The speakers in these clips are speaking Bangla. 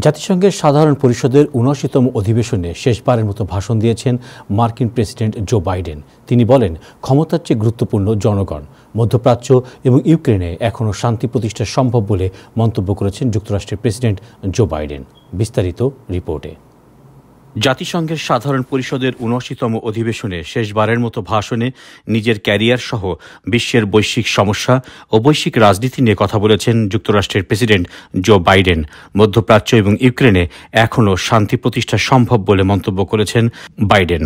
জাতিসংঘের সাধারণ পরিষদের ৭৯তম অধিবেশনে শেষবারের মতো ভাষণ দিয়েছেন মার্কিন প্রেসিডেন্ট জো বাইডেন। তিনি বলেন, ক্ষমতার চেয়ে গুরুত্বপূর্ণ জনগণ। মধ্যপ্রাচ্য এবং ইউক্রেনে এখনও শান্তি প্রতিষ্ঠা সম্ভব বলে মন্তব্য করেছেন যুক্তরাষ্ট্রের প্রেসিডেন্ট জো বাইডেন। বিস্তারিত রিপোর্টে। জাতিসংঘের সাধারণ পরিষদের ৭৯তম অধিবেশনে শেষবারের মতো ভাষণে নিজের ক্যারিয়ার সহ বিশ্বের বৈশ্বিক সমস্যা ও বৈশ্বিক রাজনীতি নিয়ে কথা বলেছেন যুক্তরাষ্ট্রের প্রেসিডেন্ট জো বাইডেন। মধ্যপ্রাচ্য এবং ইউক্রেনে এখনও শান্তি প্রতিষ্ঠা সম্ভব বলে মন্তব্য করেছেন বাইডেন।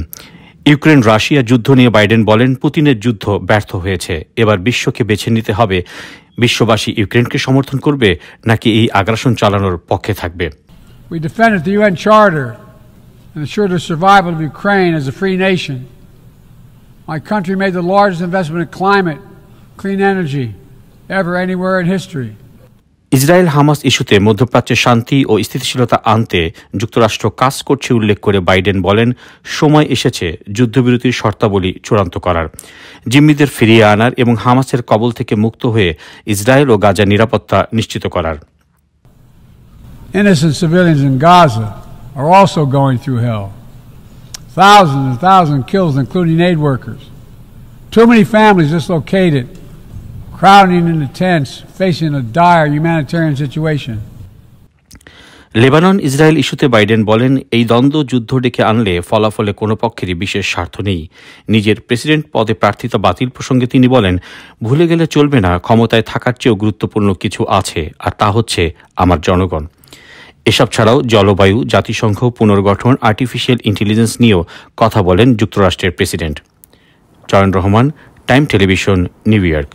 ইউক্রেন রাশিয়া যুদ্ধ নিয়ে বাইডেন বলেন, পুতিনের যুদ্ধ ব্যর্থ হয়েছে। এবার বিশ্বকে বেছে নিতে হবে, বিশ্ববাসী ইউক্রেনকে সমর্থন করবে নাকি এই আগ্রাসন চালানোর পক্ষে থাকবে। We defended the UN Charter and assured the survival of Ukraine as a free nation. My country made the largest investment in climate, clean energy ever anywhere in history. Israel Hamas ইস্যুতে মধ্যপ্রাচ্যে শান্তি ও স্থিতিশীলতা আনতে যুক্তরাষ্ট্র কাজ করছে উল্লেখ করে বাইডেন বলেন, সময় এসেছে যুদ্ধবিরতির শর্তাবলী চূড়ান্ত করার, জিম্মিদের ফিরিয়ে আনার এবং হামাসের কবল থেকে মুক্ত হয়ে ইসরায়েল ও গাজার নিরাপত্তা নিশ্চিত করার। Innocent civilians in Gaza are also going through hell. Thousands and thousands killed, including aid workers. Too many families dislocated, crowding into tents, facing a dire humanitarian situation. Lebanon Israel ইস্যুতে বাইডেন বলেন, এই দ্বন্দ্ব যুদ্ধ ডেকে আনলে ফলাফলে কোনো পক্ষেরই বিশেষ স্বার্থ নেই। নিজের প্রেসিডেন্ট পদে প্রার্থিতা বাতিল প্রসঙ্গে তিনি বলেন, ভুলে গেলে চলবে না, ক্ষমতায় থাকার চেয়েও গুরুত্বপূর্ণ কিছু আছে, আর তা হচ্ছে আমার জনগণ। এসব ছাড়াও জলবায়ু, জাতিসংঘ পুনর্গঠন, আর্টিফিশিয়াল ইন্টেলিজেন্স নিয়েও কথা বলেন যুক্তরাষ্ট্রের প্রেসিডেন্ট। চয়ন Rahman, time television, new York.